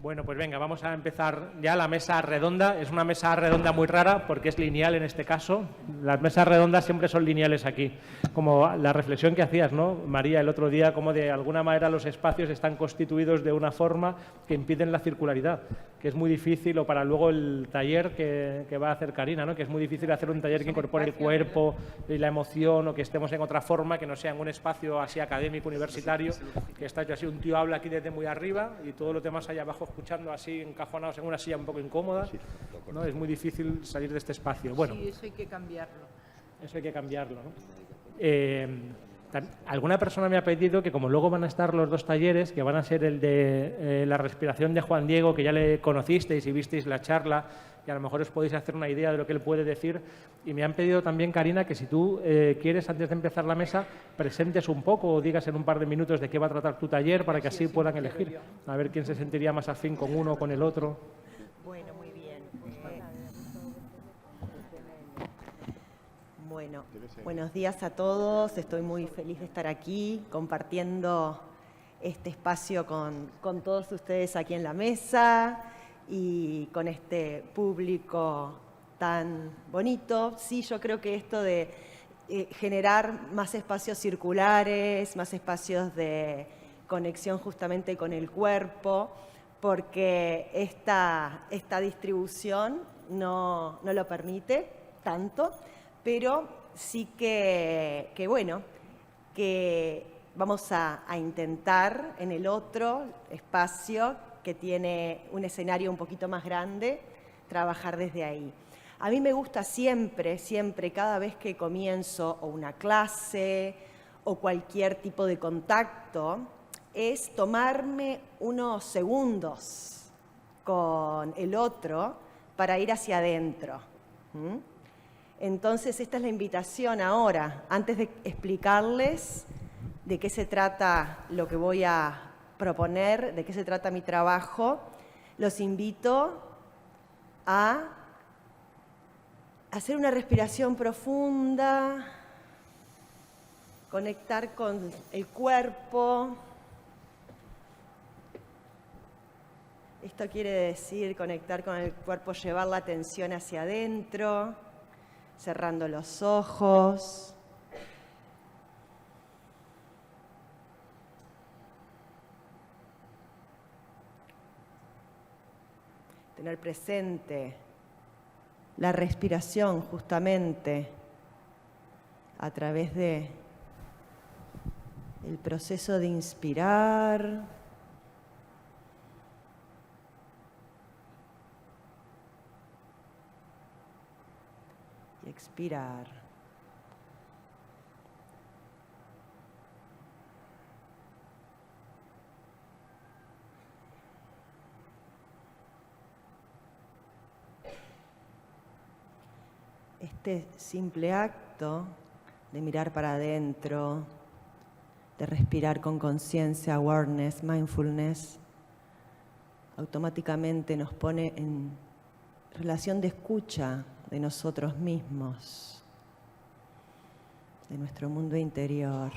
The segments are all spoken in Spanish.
Bueno, pues venga, vamos a empezar ya la mesa redonda. Es una mesa redonda muy rara porque es lineal en este caso. Las mesas redondas siempre son lineales aquí. Como la reflexión que hacías, ¿no, María, el otro día, como de alguna manera los espacios están constituidos de una forma que impiden la circularidad, que es muy difícil, o para luego el taller que va a hacer Karina, ¿no? Que es muy difícil hacer un taller que incorpore el cuerpo y la emoción, o que estemos en otra forma, que no sea en un espacio así académico, universitario, que está así, un tío habla aquí desde muy arriba y todos los demás allá abajo escuchando así encajonados en una silla un poco incómoda, ¿no? Es muy difícil salir de este espacio. Bueno, sí, eso hay que cambiarlo. Eso hay que cambiarlo, ¿no? Alguna persona me ha pedido que, como luego van a estar los dos talleres, que van a ser el de la respiración de Juan Diego, que ya le conocisteis y visteis la charla, y a lo mejor os podéis hacer una idea de lo que él puede decir, y me han pedido también, Karina, que si tú quieres, antes de empezar la mesa, presentes un poco o digas en un par de minutos de qué va a tratar tu taller, para que así puedan elegir, a ver quién se sentiría más afín con uno o con el otro. Bueno, muy bien. Bueno, buenos días a todos. Estoy muy feliz de estar aquí compartiendo este espacio con todos ustedes aquí en la mesa y con este público tan bonito. Sí, yo creo que esto de generar más espacios circulares, más espacios de conexión justamente con el cuerpo, porque esta distribución no lo permite tanto, pero sí que bueno, que vamos a intentar en el otro espacio, que tiene un escenario un poquito más grande, trabajar desde ahí. A mí me gusta siempre, cada vez que comienzo o una clase o cualquier tipo de contacto, es tomarme unos segundos con el otro para ir hacia adentro. Entonces, esta es la invitación ahora, antes de explicarles de qué se trata lo que voy a proponer, de qué se trata mi trabajo, los invito a hacer una respiración profunda, conectar con el cuerpo. Esto quiere decir conectar con el cuerpo, llevar la atención hacia adentro, cerrando los ojos. Tener presente la respiración justamente a través de el proceso de inspirar y expirar. Este simple acto de mirar para adentro, de respirar con conciencia, awareness, mindfulness, automáticamente nos pone en relación de escucha de nosotros mismos, de nuestro mundo interior.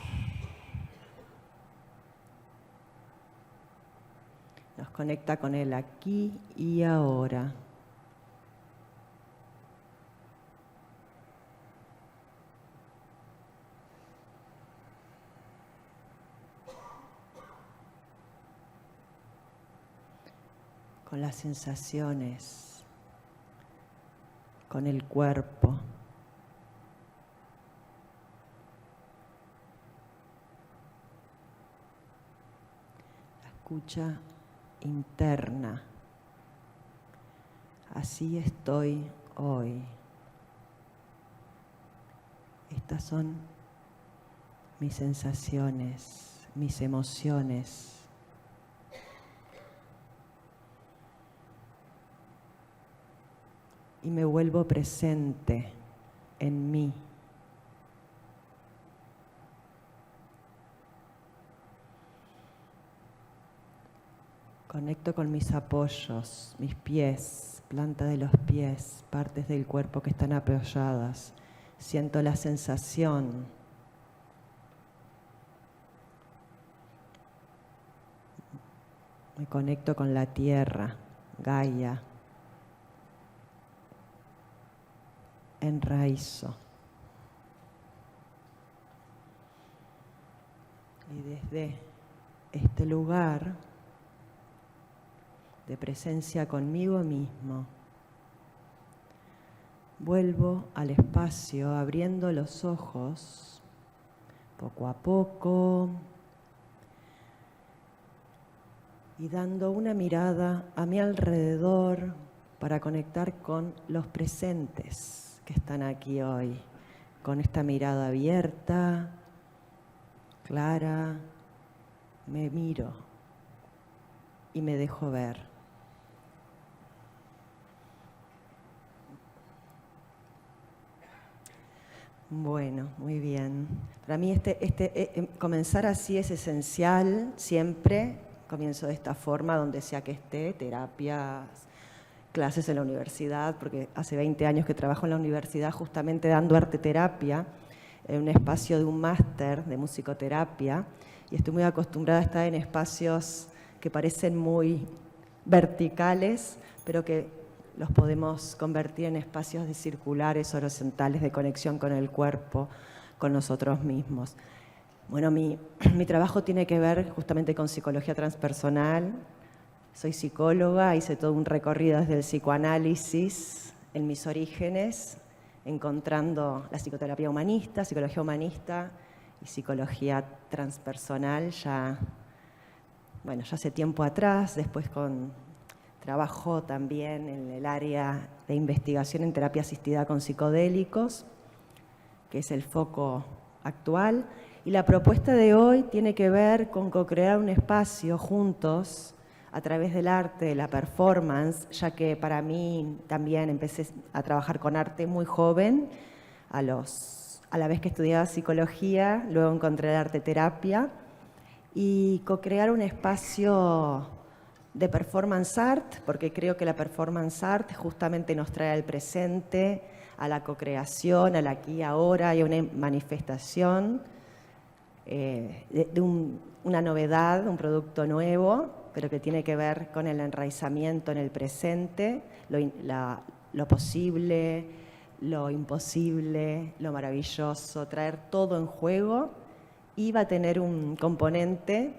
Nos conecta con el aquí y ahora. Con las sensaciones, con el cuerpo. La escucha interna. Así estoy hoy. Estas son mis sensaciones, mis emociones. Y me vuelvo presente en mí. Conecto con mis apoyos, mis pies, planta de los pies, partes del cuerpo que están apoyadas. Siento la sensación Me conecto con la tierra, Gaia. Enraizo. Y desde este lugar de presencia conmigo mismo, vuelvo al espacio abriendo los ojos poco a poco y dando una mirada a mi alrededor para conectar con los presentes que están aquí hoy, con esta mirada abierta, clara, me miro y me dejo ver. Bueno, muy bien. Para mí comenzar así es esencial siempre. Comienzo de esta forma, donde sea que esté, terapias, clases en la universidad, porque hace 20 años que trabajo en la universidad justamente dando arteterapia, en un espacio de un máster de musicoterapia, y estoy muy acostumbrada a estar en espacios que parecen muy verticales, pero que los podemos convertir en espacios de circulares, horizontales, de conexión con el cuerpo, con nosotros mismos. Bueno, mi trabajo tiene que ver justamente con psicología transpersonal. Soy psicóloga, hice todo un recorrido desde el psicoanálisis en mis orígenes, encontrando la psicoterapia humanista, psicología humanista y psicología transpersonal ya hace tiempo atrás, después trabajo también en el área de investigación en terapia asistida con psicodélicos, que es el foco actual. Y la propuesta de hoy tiene que ver con co-crear un espacio juntos a través del arte, de la performance, ya que para mí también empecé a trabajar con arte muy joven, a la vez que estudiaba psicología, luego encontré la arteterapia, y co-crear un espacio de performance art, porque creo que la performance art justamente nos trae al presente, a la co-creación, al aquí y ahora, y a una manifestación de una novedad, un producto nuevo, pero que tiene que ver con el enraizamiento en el presente, lo posible, lo imposible, lo maravilloso, traer todo en juego, y va a tener un componente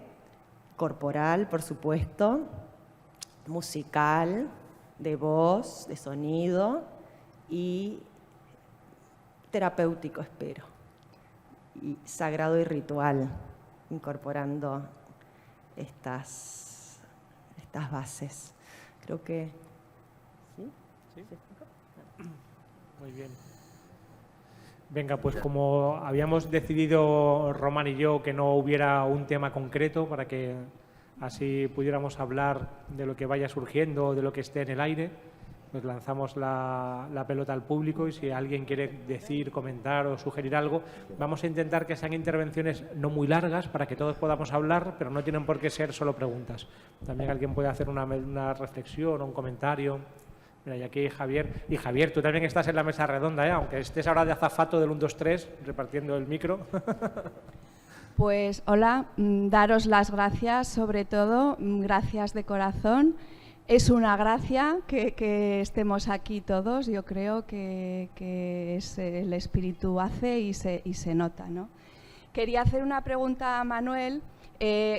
corporal, por supuesto, musical, de voz, de sonido y terapéutico, espero, y sagrado y ritual, incorporando estas bases. Creo que... ¿Sí? ¿Sí? Muy bien. Venga, pues como habíamos decidido Román y yo que no hubiera un tema concreto para que así pudiéramos hablar de lo que vaya surgiendo, de lo que esté en el aire, pues lanzamos la pelota al público, y si alguien quiere decir, comentar o sugerir algo, vamos a intentar que sean intervenciones no muy largas para que todos podamos hablar, pero no tienen por qué ser solo preguntas. También alguien puede hacer una reflexión o un comentario. Mira, y aquí Javier. Y Javier, tú también estás en la mesa redonda, ¿eh? Aunque estés ahora de azafato del 1, 2, 3, repartiendo el micro. Pues hola, daros las gracias, sobre todo, gracias de corazón. Es una gracia que estemos aquí todos, yo creo que el espíritu hace y se nota, ¿no? Quería hacer una pregunta a Manuel.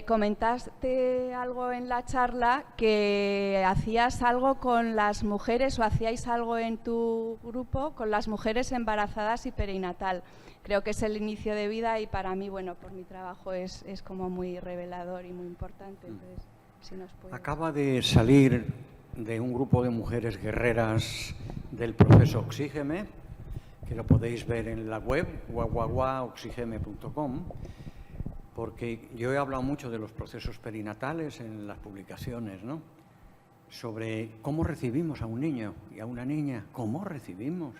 Comentaste algo en la charla que hacías algo con las mujeres, o hacíais algo en tu grupo con las mujeres embarazadas y perinatal. Creo que es el inicio de vida, y para mí, bueno, por mi trabajo es como muy revelador y muy importante. Entonces, si nos puede... Acaba de salir de un grupo de mujeres guerreras del proceso Oxígeme, que lo podéis ver en la web, guaguaguaoxigeme.com, porque yo he hablado mucho de los procesos perinatales en las publicaciones, ¿no? Sobre cómo recibimos a un niño y a una niña, cómo recibimos.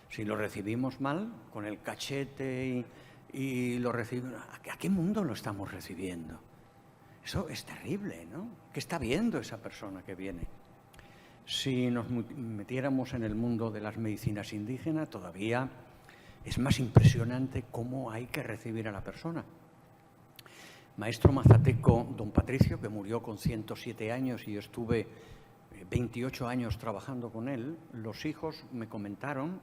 Si lo recibimos mal, con el cachete y lo recibimos, ¿a qué mundo lo estamos recibiendo? Eso es terrible, ¿no? ¿Qué está viendo esa persona que viene? Si nos metiéramos en el mundo de las medicinas indígenas, todavía es más impresionante cómo hay que recibir a la persona. maestro mazateco don Patricio, que murió con 107 años y yo estuve 28 años trabajando con él, los hijos me comentaron,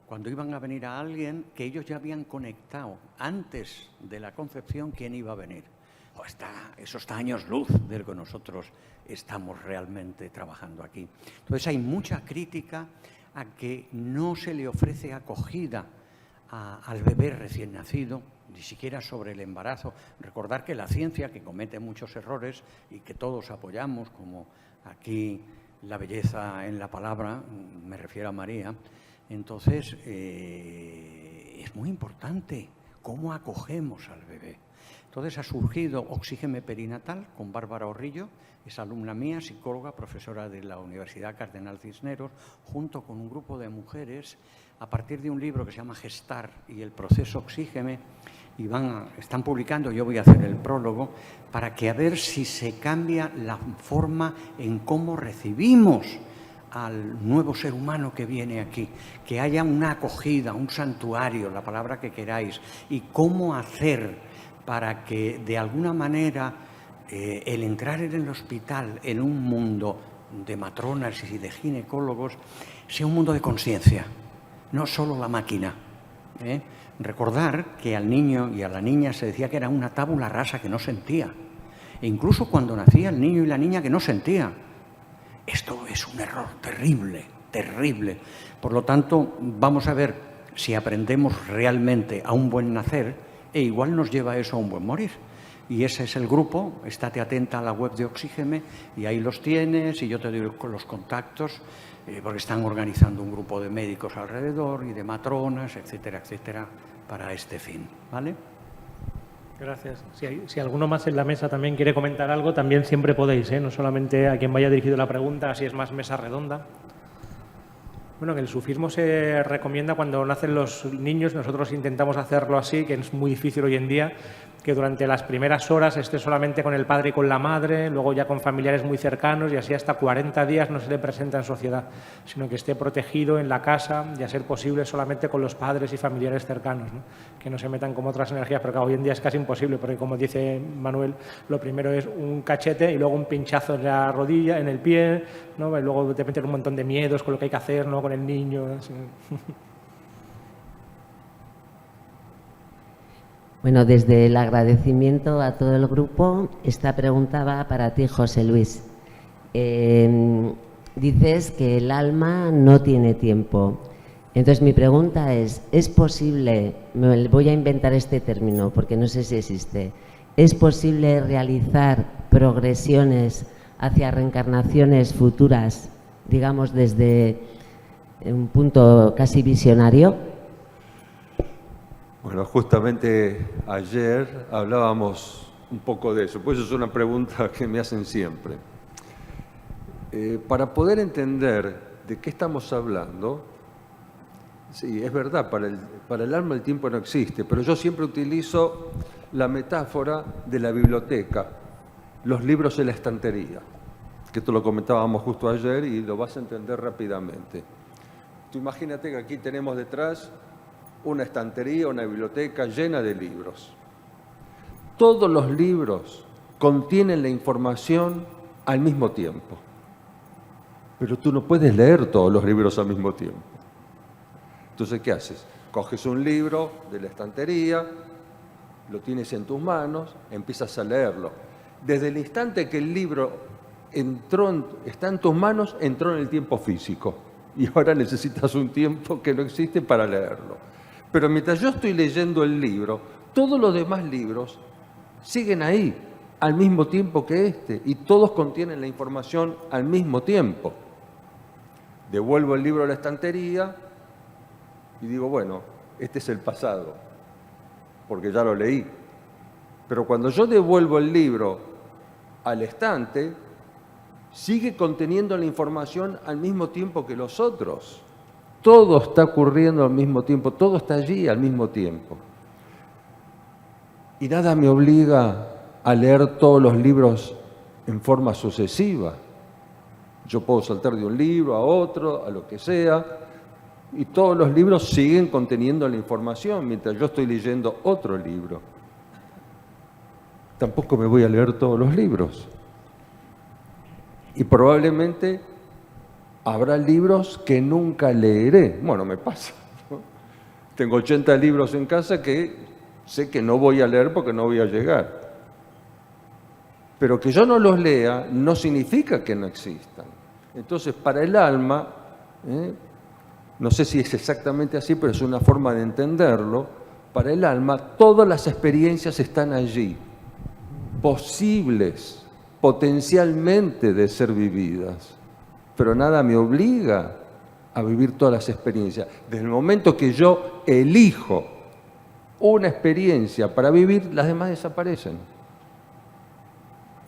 cuando iban a venir a alguien, que ellos ya habían conectado antes de la concepción quién iba a venir. Eso está años luz de lo que nosotros estamos realmente trabajando aquí. Entonces hay mucha crítica a que no se le ofrece acogida al bebé recién nacido, ni siquiera sobre el embarazo. Recordar que la ciencia, que comete muchos errores y que todos apoyamos, como aquí la belleza en la palabra, me refiero a María, entonces es muy importante cómo acogemos al bebé. Entonces ha surgido Oxígeme Perinatal con Bárbara Orrillo, es alumna mía, psicóloga, profesora de la Universidad Cardenal Cisneros, junto con un grupo de mujeres, a partir de un libro que se llama Gestar y el proceso Oxígeme, y están publicando, yo voy a hacer el prólogo, para que a ver si se cambia la forma en cómo recibimos al nuevo ser humano que viene aquí, que haya una acogida, un santuario, la palabra que queráis, y cómo hacer para que de alguna manera el entrar en el hospital en un mundo de matronas y de ginecólogos sea un mundo de conciencia, no solo la máquina. Recordar que al niño y a la niña se decía que era una tabula rasa que no sentía, e incluso cuando nacía el niño y la niña que no sentía. Esto es un error terrible, terrible. Por lo tanto, vamos a ver si aprendemos realmente a un buen nacer e igual nos lleva eso a un buen morir. Y ese es el grupo, estate atenta a la web de Oxígeme y ahí los tienes y yo te doy los contactos porque están organizando un grupo de médicos alrededor y de matronas, etcétera, etcétera, para este fin, ¿vale? Gracias. Si alguno más en la mesa también quiere comentar algo, también siempre podéis, no solamente a quien vaya dirigido la pregunta, así es más mesa redonda. Bueno, en el sufismo se recomienda cuando nacen los niños, nosotros intentamos hacerlo así, que es muy difícil hoy en día, que durante las primeras horas esté solamente con el padre y con la madre, luego ya con familiares muy cercanos y así hasta 40 días no se le presenta en sociedad, sino que esté protegido en la casa y a ser posible solamente con los padres y familiares cercanos, ¿no? Que no se metan como otras energías, porque hoy en día es casi imposible, porque como dice Manuel, lo primero es un cachete y luego un pinchazo en la rodilla, en el pie, ¿no? Y luego te meten un montón de miedos con lo que hay que hacer, ¿no? Con el niño. Así. Bueno, desde el agradecimiento a todo el grupo, esta pregunta va para ti, José Luis. Dices que el alma no tiene tiempo. Entonces, mi pregunta es posible, me voy a inventar este término porque no sé si existe, ¿es posible realizar progresiones hacia reencarnaciones futuras, digamos, desde un punto casi visionario? Bueno, justamente ayer hablábamos un poco de eso, pues es una pregunta que me hacen siempre. Para poder entender de qué estamos hablando, sí, es verdad, para el alma el tiempo no existe, pero yo siempre utilizo la metáfora de la biblioteca, los libros en la estantería, que esto lo comentábamos justo ayer y lo vas a entender rápidamente. Tú imagínate que aquí tenemos detrás una estantería, una biblioteca llena de libros. Todos los libros contienen la información al mismo tiempo, pero tú no puedes leer todos los libros al mismo tiempo. Entonces, ¿qué haces? Coges un libro de la estantería, lo tienes en tus manos, empiezas a leerlo. Desde el instante que el libro está en tus manos, entró en el tiempo físico y ahora necesitas un tiempo que no existe para leerlo. Pero mientras yo estoy leyendo el libro, todos los demás libros siguen ahí al mismo tiempo que este y todos contienen la información al mismo tiempo. Devuelvo el libro a la estantería y digo, bueno, este es el pasado, porque ya lo leí. Pero cuando yo devuelvo el libro al estante, sigue conteniendo la información al mismo tiempo que los otros. Todo está ocurriendo al mismo tiempo, todo está allí al mismo tiempo. Y nada me obliga a leer todos los libros en forma sucesiva. Yo puedo saltar de un libro a otro, a lo que sea, y todos los libros siguen conteniendo la información mientras yo estoy leyendo otro libro. tampoco me voy a leer todos los libros. Y probablemente habrá libros que nunca leeré. Bueno, me pasa, ¿no? Tengo 80 libros en casa que sé que no voy a leer porque no voy a llegar. Pero que yo no los lea no significa que no existan. Entonces, para el alma, no sé si es exactamente así, pero es una forma de entenderlo, para el alma todas las experiencias están allí, posibles, potencialmente de ser vividas, pero nada me obliga a vivir todas las experiencias. Desde el momento que yo elijo una experiencia para vivir, las demás desaparecen.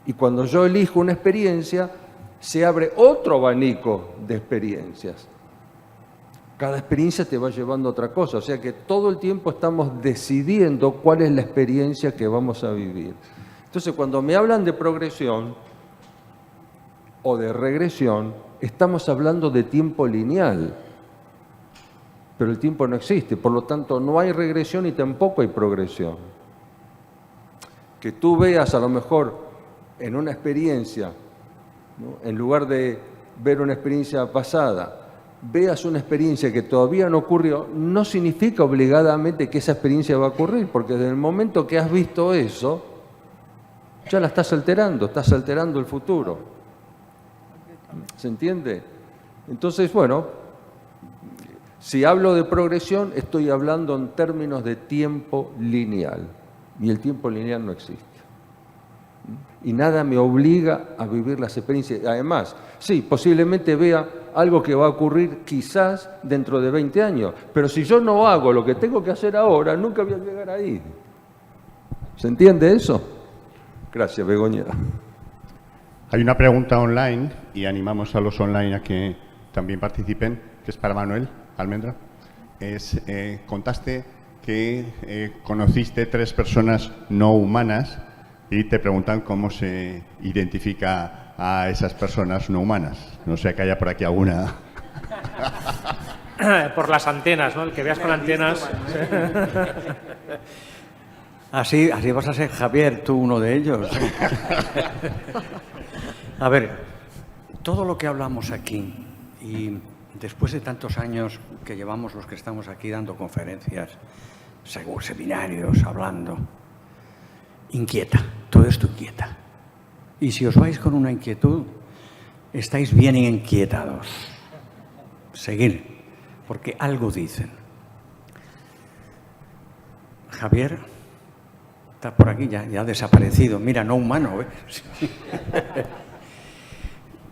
Y cuando yo elijo una experiencia, se abre otro abanico de experiencias. Cada experiencia te va llevando a otra cosa, o sea que todo el tiempo estamos decidiendo cuál es la experiencia que vamos a vivir. Entonces, cuando me hablan de progresión o de regresión, estamos hablando de tiempo lineal, pero el tiempo no existe, por lo tanto no hay regresión y tampoco hay progresión. Que tú veas a lo mejor en una experiencia, ¿no?, en lugar de ver una experiencia pasada, veas una experiencia que todavía no ocurrió, no significa obligadamente que esa experiencia va a ocurrir, porque desde el momento que has visto eso, ya la estás alterando el futuro. ¿Se entiende? Entonces, bueno, si hablo de progresión, estoy hablando en términos de tiempo lineal, y el tiempo lineal no existe. Y nada me obliga a vivir las experiencias. Además, sí, posiblemente vea algo que va a ocurrir quizás dentro de 20 años, pero si yo no hago lo que tengo que hacer ahora, nunca voy a llegar ahí. ¿Se entiende eso? Gracias, Begoña. Hay una pregunta online y animamos a los online a que también participen, que es para Manuel Almendra. Contaste que conociste 3 personas no humanas y te preguntan cómo se identifica a esas personas no humanas. No sé que haya por aquí alguna. Por las antenas, ¿no? El que veas con antenas. Así vas a ser, Javier, tú uno de ellos. A ver, todo lo que hablamos aquí, y después de tantos años que llevamos los que estamos aquí dando conferencias, seminarios, hablando, inquieta, todo esto inquieta. Y si os vais con una inquietud, estáis bien inquietados. Seguir, porque algo dicen. Javier está por aquí, ya ha desaparecido. Mira, no humano, ¿eh?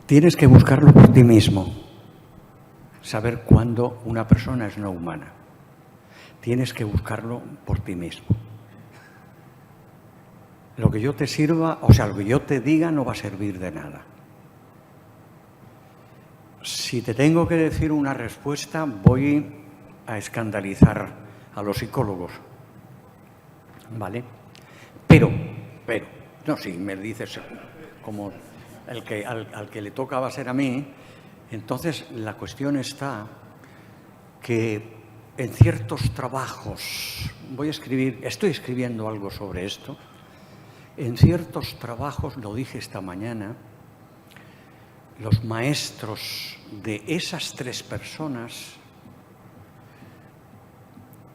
Tienes que buscarlo por ti mismo. Saber cuándo una persona es no humana. Tienes que buscarlo por ti mismo. Lo que yo te sirva, o sea, lo que yo te diga no va a servir de nada. Si te tengo que decir una respuesta, voy a escandalizar a los psicólogos. ¿Vale? Pero, no, si me dices como al que le toca va a ser a mí, entonces la cuestión está que en ciertos trabajos, estoy escribiendo algo sobre esto, en ciertos trabajos, lo dije esta mañana, los maestros de esas 3 personas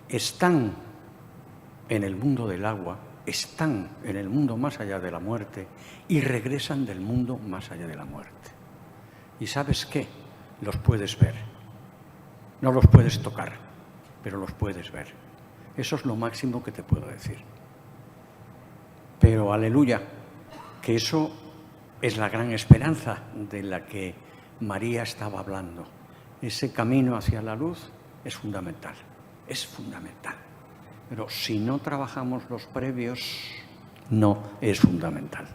están en el mundo del agua, están en el mundo más allá de la muerte y regresan del mundo más allá de la muerte. ¿Y sabes qué? Los puedes ver. No los puedes tocar, pero los puedes ver. Eso es lo máximo que te puedo decir. Pero aleluya, que eso es la gran esperanza de la que María estaba hablando. Ese camino hacia la luz es fundamental, es fundamental. Pero si no trabajamos los previos, no es fundamental.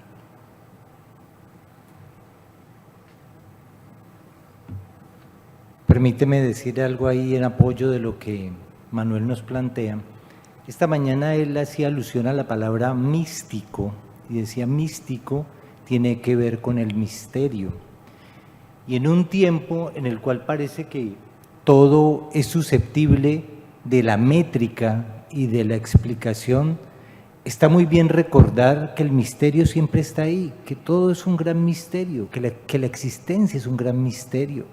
Permíteme decir algo ahí en apoyo de lo que Manuel nos plantea. Esta mañana él hacía alusión a la palabra místico y decía místico tiene que ver con el misterio. Y en un tiempo en el cual parece que todo es susceptible de la métrica y de la explicación, está muy bien recordar que el misterio siempre está ahí, que todo es un gran misterio, que la existencia es un gran misterio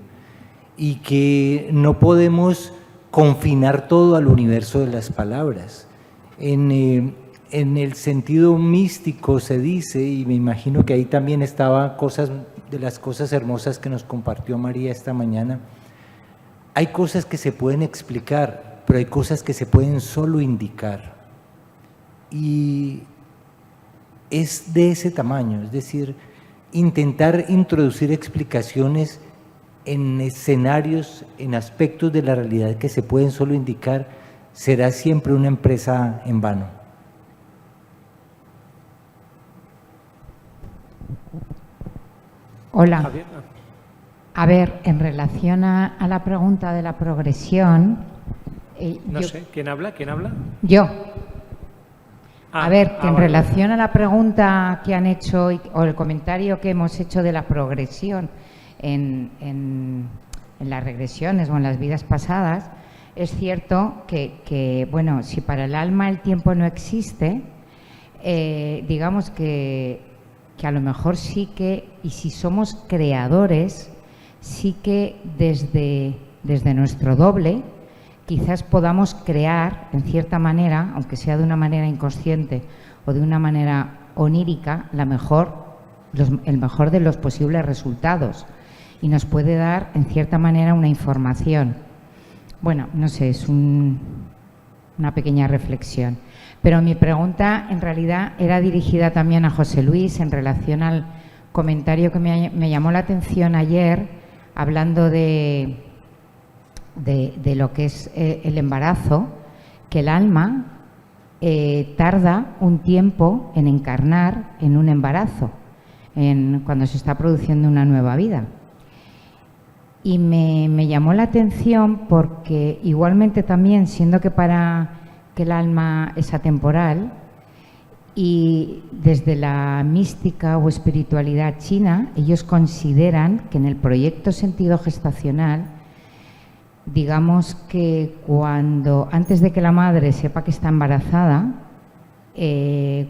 y que no podemos confinar todo al universo de las palabras. En el sentido místico se dice, y me imagino que ahí también estaba de las cosas hermosas que nos compartió María esta mañana, hay cosas que se pueden explicar, pero hay cosas que se pueden solo indicar. Y es de ese tamaño, es decir, intentar introducir explicaciones en escenarios, en aspectos de la realidad que se pueden solo indicar, será siempre una empresa en vano. Hola. Javier. A ver, en relación a la pregunta de la progresión… No sé, ¿quién habla? ¿Quién habla? Yo. Ah, A ver, que en vale. relación a la pregunta que han hecho o el comentario que hemos hecho de la progresión en las regresiones o en las vidas pasadas, es cierto que, bueno, si para el alma el tiempo no existe, digamos que a lo mejor sí que, y si somos creadores, sí que desde nuestro doble quizás podamos crear, en cierta manera, aunque sea de una manera inconsciente o de una manera onírica, el mejor de los posibles resultados, y nos puede dar, en cierta manera, una información. Bueno, no sé, es una pequeña reflexión. Pero mi pregunta, en realidad, era dirigida también a José Luis en relación al comentario que me llamó la atención ayer, hablando de lo que es el embarazo, que el alma tarda un tiempo en encarnar en un embarazo, cuando se está produciendo una nueva vida. Y me llamó la atención porque igualmente también, siendo que el alma es atemporal, y desde la mística o espiritualidad china, ellos consideran que en el proyecto sentido gestacional, digamos que antes de que la madre sepa que está embarazada,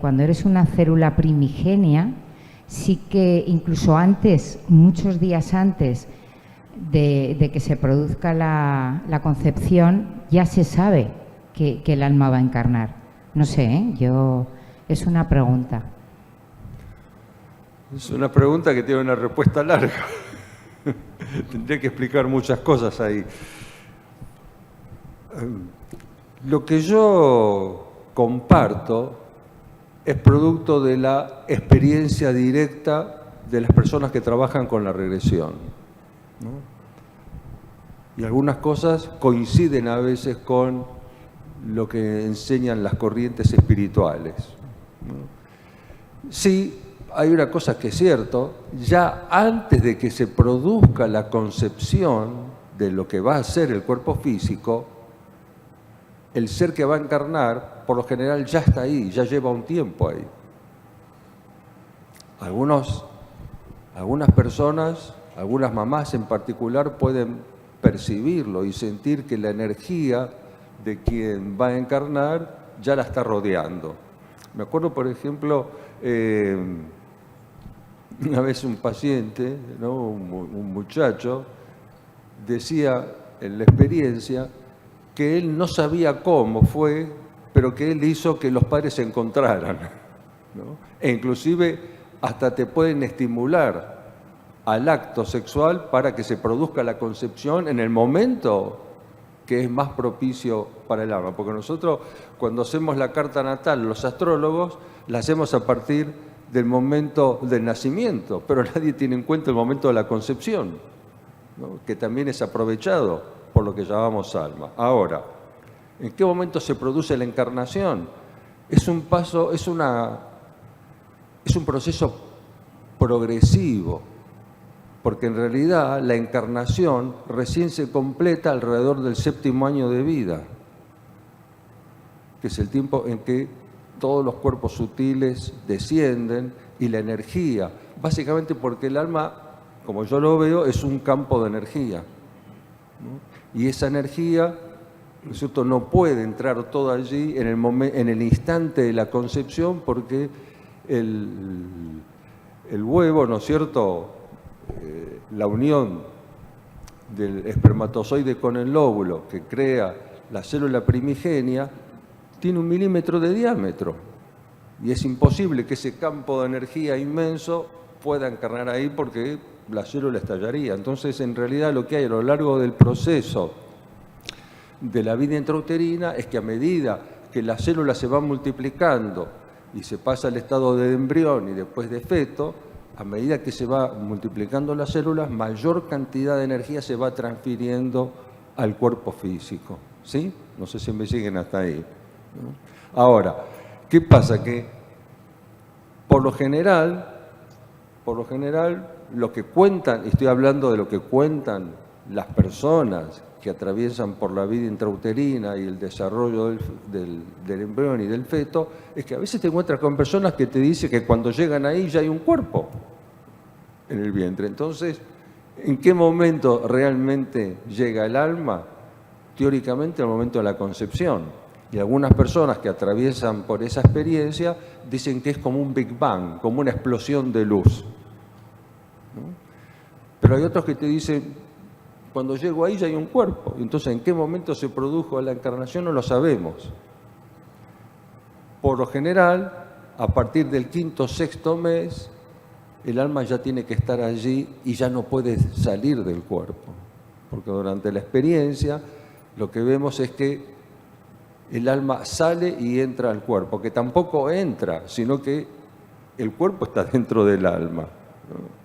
cuando eres una célula primigenia, sí que incluso antes, muchos días antes de que se produzca la concepción, ya se sabe que el alma va a encarnar. No sé, es una pregunta. Es una pregunta que tiene una respuesta larga. Tendría que explicar muchas cosas ahí. Lo que yo comparto es producto de la experiencia directa de las personas que trabajan con la regresión, ¿no? Y algunas cosas coinciden a veces con lo que enseñan las corrientes espirituales, ¿no? Sí, hay una cosa que es cierto, ya antes de que se produzca la concepción de lo que va a ser el cuerpo físico, el ser que va a encarnar, por lo general ya está ahí, ya lleva un tiempo ahí. Algunas personas, algunas mamás en particular, pueden percibirlo y sentir que la energía de quien va a encarnar ya la está rodeando. Me acuerdo, por ejemplo, una vez un paciente, ¿no? un muchacho, decía en la experiencia que él no sabía cómo fue, pero que él hizo que los padres se encontraran, ¿no? E inclusive hasta te pueden estimular al acto sexual para que se produzca la concepción en el momento que es más propicio para el alma. Porque nosotros, cuando hacemos la carta natal, los astrólogos, la hacemos a partir del momento del nacimiento, pero nadie tiene en cuenta el momento de la concepción, ¿no? Que también es aprovechado por lo que llamamos alma. Ahora, ¿en qué momento se produce la encarnación? Es un proceso progresivo, porque en realidad la encarnación recién se completa alrededor del 7º año de vida, que es el tiempo en que todos los cuerpos sutiles descienden y la energía, básicamente porque el alma, como yo lo veo, es un campo de energía, ¿no? Y esa energía ¿no es cierto? No puede entrar todo allí en el instante de la concepción, porque el huevo, ¿no es cierto?, la unión del espermatozoide con el óvulo que crea la célula primigenia tiene 1 milímetro de diámetro y es imposible que ese campo de energía inmenso pueda encarnar ahí, porque la célula estallaría. Entonces, en realidad, lo que hay a lo largo del proceso de la vida intrauterina es que a medida que la célula se va multiplicando y se pasa al estado de embrión y después de feto, a medida que se va multiplicando las células, mayor cantidad de energía se va transfiriendo al cuerpo físico. ¿Sí? No sé si me siguen hasta ahí, ¿no? Ahora, ¿qué pasa? Que por lo general, lo que cuentan, estoy hablando de lo que cuentan las personas que atraviesan por la vida intrauterina y el desarrollo del embrión y del feto, es que a veces te encuentras con personas que te dicen que cuando llegan ahí ya hay un cuerpo en el vientre. Entonces, ¿en qué momento realmente llega el alma? Teóricamente, al momento de la concepción. Y algunas personas que atraviesan por esa experiencia dicen que es como un Big Bang, como una explosión de luz, ¿no? Pero hay otros que te dicen, cuando llego ahí ya hay un cuerpo. Entonces, ¿en qué momento se produjo la encarnación? No lo sabemos. Por lo general, a partir del 5º o 6º mes, el alma ya tiene que estar allí y ya no puede salir del cuerpo. Porque durante la experiencia lo que vemos es que el alma sale y entra al cuerpo, que tampoco entra, sino que el cuerpo está dentro del alma, ¿no?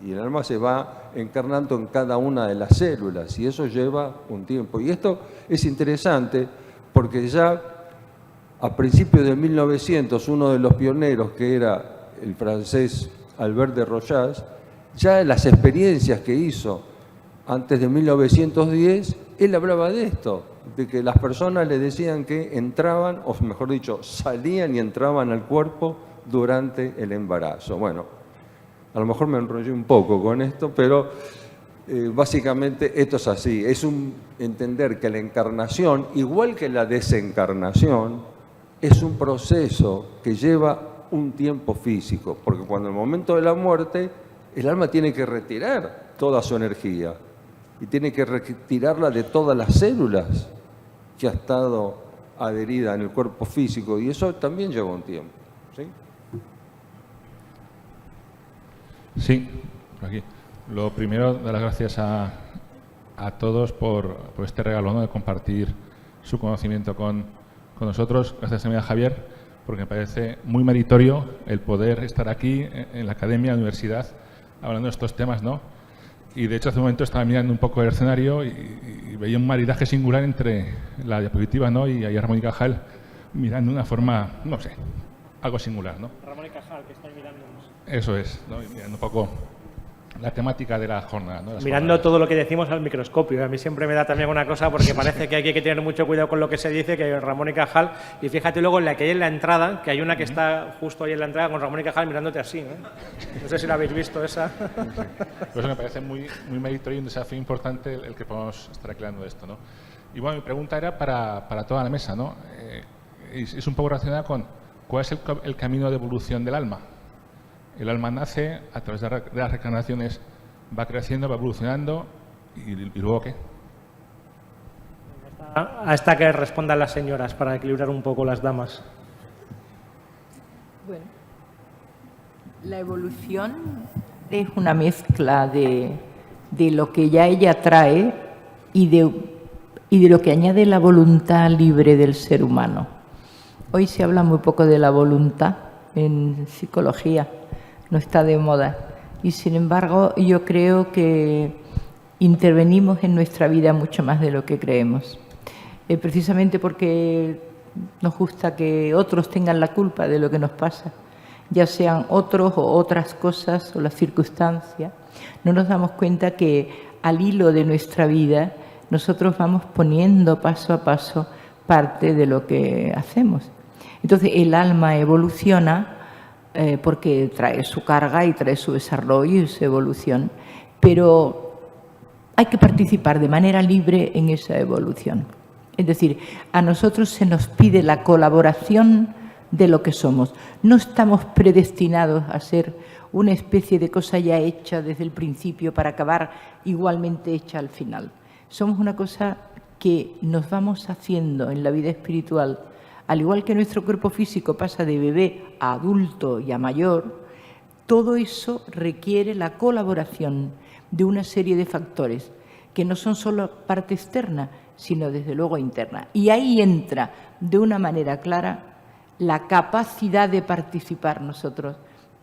Y el alma se va encarnando en cada una de las células, y eso lleva un tiempo. Y esto es interesante porque ya a principios de 1900, uno de los pioneros, que era el francés Albert de Rochas, ya en las experiencias que hizo antes de 1910, él hablaba de esto, de que las personas le decían que entraban, o mejor dicho, salían y entraban al cuerpo durante el embarazo. Bueno, a lo mejor me enrollé un poco con esto, pero básicamente esto es así. Es entender que la encarnación, igual que la desencarnación, es un proceso que lleva un tiempo físico, porque cuando en el momento de la muerte, el alma tiene que retirar toda su energía y tiene que retirarla de todas las células que ha estado adherida en el cuerpo físico, y eso también lleva un tiempo. ¿Sí? Sí, por aquí. Lo primero, dar las gracias a todos por este regalo, ¿no?, de compartir su conocimiento con nosotros. Gracias también a Javier, porque me parece muy meritorio el poder estar aquí en la academia, en la universidad, hablando de estos temas, ¿no? Y de hecho hace un momento estaba mirando un poco el escenario y veía un maridaje singular entre la diapositiva, ¿no?, y a Ramón y Cajal mirando de una forma, no sé, algo singular, ¿no? Ramón y Cajal, que están mirándonos. Eso es, ¿no? Y mirando un poco la temática de la jornada, ¿no? Mirando todo lo que decimos al microscopio. A mí siempre me da también una cosa, porque parece que hay que tener mucho cuidado con lo que se dice, que Ramón y Cajal, y fíjate luego en la que hay en la entrada, que hay una que está justo ahí en la entrada con Ramón y Cajal mirándote así, ¿no? No sé si la habéis visto esa. Por eso me parece muy meritorio y un desafío importante el que podamos estar aclarando esto, ¿no? Y bueno, mi pregunta era para toda la mesa, ¿no? Es un poco relacionada con cuál es el camino de evolución del alma. El alma nace, a través de las reencarnaciones va creciendo, va evolucionando, y luego ¿qué? Hasta que respondan las señoras, para equilibrar un poco las damas. Bueno, la evolución es una mezcla de lo que ya ella trae y de lo que añade la voluntad libre del ser humano. Hoy se habla muy poco de la voluntad en psicología. No está de moda, y sin embargo yo creo que intervenimos en nuestra vida mucho más de lo que creemos, precisamente porque nos gusta que otros tengan la culpa de lo que nos pasa, ya sean otros o otras cosas o las circunstancias. No nos damos cuenta que al hilo de nuestra vida nosotros vamos poniendo paso a paso parte de lo que hacemos. Entonces el alma evoluciona porque trae su carga y trae su desarrollo y su evolución, pero hay que participar de manera libre en esa evolución. Es decir, a nosotros se nos pide la colaboración de lo que somos. No estamos predestinados a ser una especie de cosa ya hecha desde el principio para acabar igualmente hecha al final. Somos una cosa que nos vamos haciendo en la vida espiritual. Al igual que nuestro cuerpo físico pasa de bebé a adulto y a mayor, todo eso requiere la colaboración de una serie de factores que no son solo parte externa, sino desde luego interna. Y ahí entra de una manera clara la capacidad de participar nosotros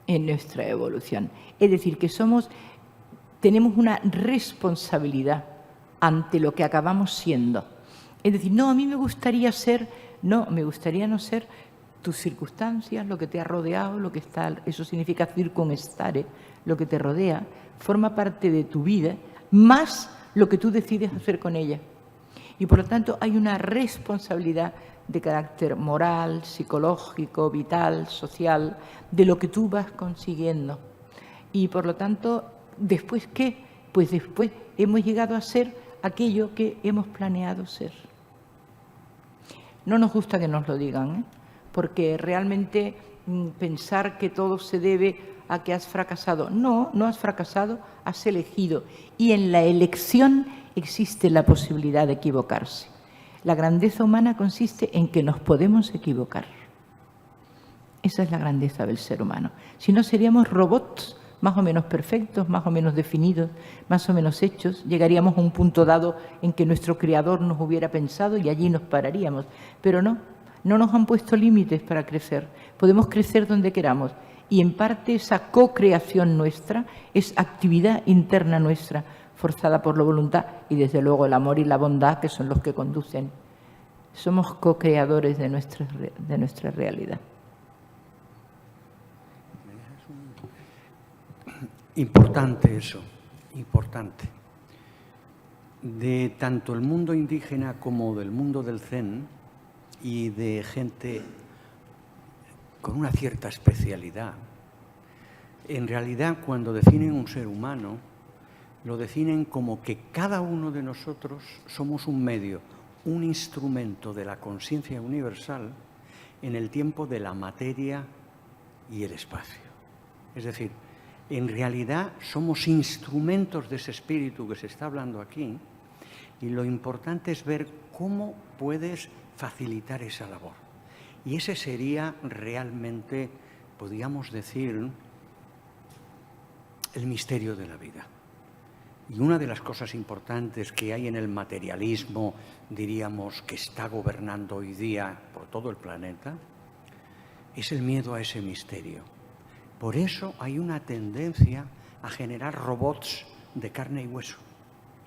en nuestra evolución. Es decir, que tenemos una responsabilidad ante lo que acabamos siendo. Es decir, no, a mí me gustaría ser, no, me gustaría no ser tus circunstancias, lo que te ha rodeado, lo que está, eso significa circunstare, lo que te rodea, forma parte de tu vida, más lo que tú decides hacer con ella. Y por lo tanto hay una responsabilidad de carácter moral, psicológico, vital, social, de lo que tú vas consiguiendo. Y por lo tanto, ¿después qué? Pues después hemos llegado a ser aquello que hemos planeado ser. No nos gusta que nos lo digan, porque realmente pensar que todo se debe a que has fracasado. No, no has fracasado, has elegido. Y en la elección existe la posibilidad de equivocarse. La grandeza humana consiste en que nos podemos equivocar. Esa es la grandeza del ser humano. Si no, seríamos robots más o menos perfectos, más o menos definidos, más o menos hechos. Llegaríamos a un punto dado en que nuestro Creador nos hubiera pensado y allí nos pararíamos. Pero no, no nos han puesto límites para crecer. Podemos crecer donde queramos. Y en parte esa co-creación nuestra es actividad interna nuestra, forzada por la voluntad y desde luego el amor y la bondad, que son los que conducen. Somos co-creadores de nuestra realidad. Importante eso, importante. De tanto el mundo indígena como del mundo del Zen y de gente con una cierta especialidad, en realidad cuando definen un ser humano, lo definen como que cada uno de nosotros somos un medio, un instrumento de la conciencia universal en el tiempo de la materia y el espacio. Es decir, en realidad somos instrumentos de ese espíritu que se está hablando aquí y lo importante es ver cómo puedes facilitar esa labor. Y ese sería realmente, podríamos decir, el misterio de la vida. Y una de las cosas importantes que hay en el materialismo, diríamos, que está gobernando hoy día por todo el planeta, es el miedo a ese misterio. Por eso hay una tendencia a generar robots de carne y hueso,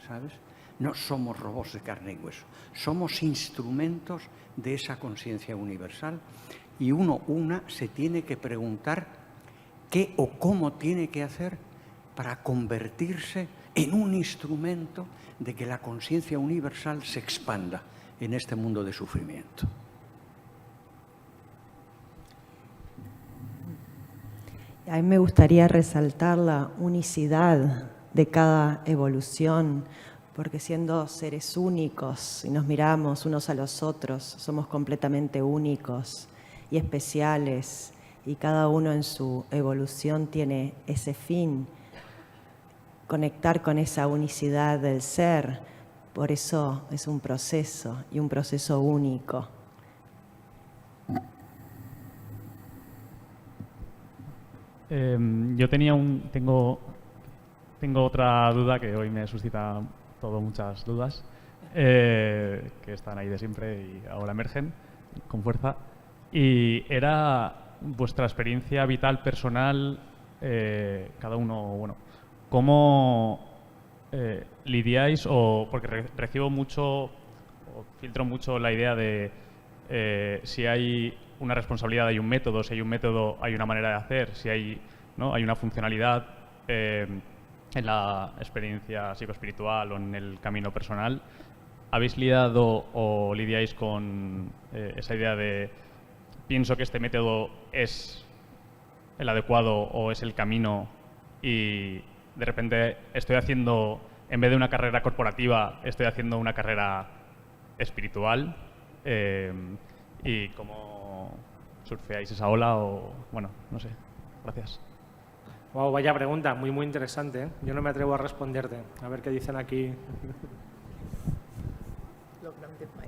¿sabes? No somos robots de carne y hueso, somos instrumentos de esa conciencia universal y una se tiene que preguntar qué o cómo tiene que hacer para convertirse en un instrumento de que la conciencia universal se expanda en este mundo de sufrimiento. A mí me gustaría resaltar la unicidad de cada evolución, porque siendo seres únicos, si nos miramos unos a los otros, somos completamente únicos y especiales, y cada uno en su evolución tiene ese fin, conectar con esa unicidad del ser. Por eso es un proceso, y un proceso único. Yo tengo otra duda que hoy me suscita muchas dudas, que están ahí de siempre y ahora emergen con fuerza. Y era vuestra experiencia vital, personal, cada uno, bueno, ¿cómo lidiáis? Porque recibo mucho, o filtro mucho la idea de si hay una responsabilidad, hay un método, si hay un método, hay una manera de hacer, si hay, ¿no? Hay una funcionalidad en la experiencia psicoespiritual o en el camino personal. ¿Habéis lidiado o lidiáis con esa idea de pienso que este método es el adecuado o es el camino y de repente estoy haciendo, en vez de una carrera corporativa, estoy haciendo una carrera espiritual y cómo surfeáis esa ola o, bueno, no sé. Gracias. Wow, vaya pregunta, muy interesante, ¿eh? Yo no me atrevo a responderte. A ver qué dicen aquí.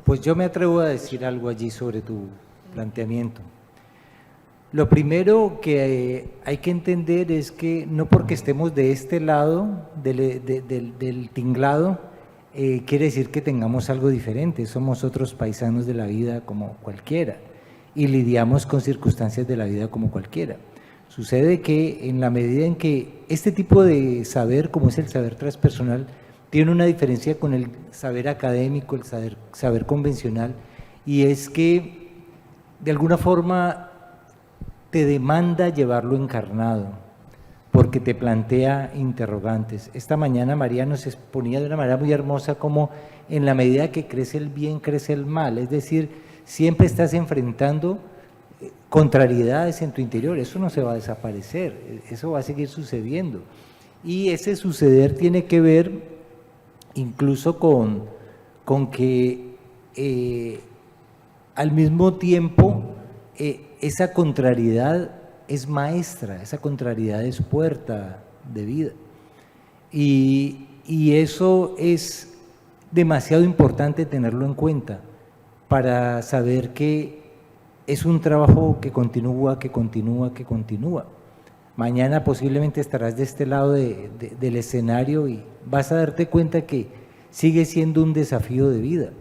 Pues yo me atrevo a decir algo allí sobre tu planteamiento. Lo primero que hay que entender es que no porque estemos de este lado del tinglado, quiere decir que tengamos algo diferente. Somos otros paisanos de la vida como cualquiera y lidiamos con circunstancias de la vida como cualquiera. Sucede que en la medida en que este tipo de saber, como es el saber transpersonal, tiene una diferencia con el saber académico, el saber convencional, y es que de alguna forma te demanda llevarlo encarnado, porque te plantea interrogantes. Esta mañana María nos exponía de una manera muy hermosa cómo en la medida que crece el bien, crece el mal, es decir, siempre estás enfrentando contrariedades en tu interior, eso no se va a desaparecer, eso va a seguir sucediendo. Y ese suceder tiene que ver incluso con que al mismo tiempo esa contrariedad es maestra, esa contrariedad es puerta de vida. Y eso es demasiado importante tenerlo en cuenta para saber que es un trabajo que continúa, que continúa, que continúa. Mañana posiblemente estarás de este lado del escenario y vas a darte cuenta que sigue siendo un desafío de vida,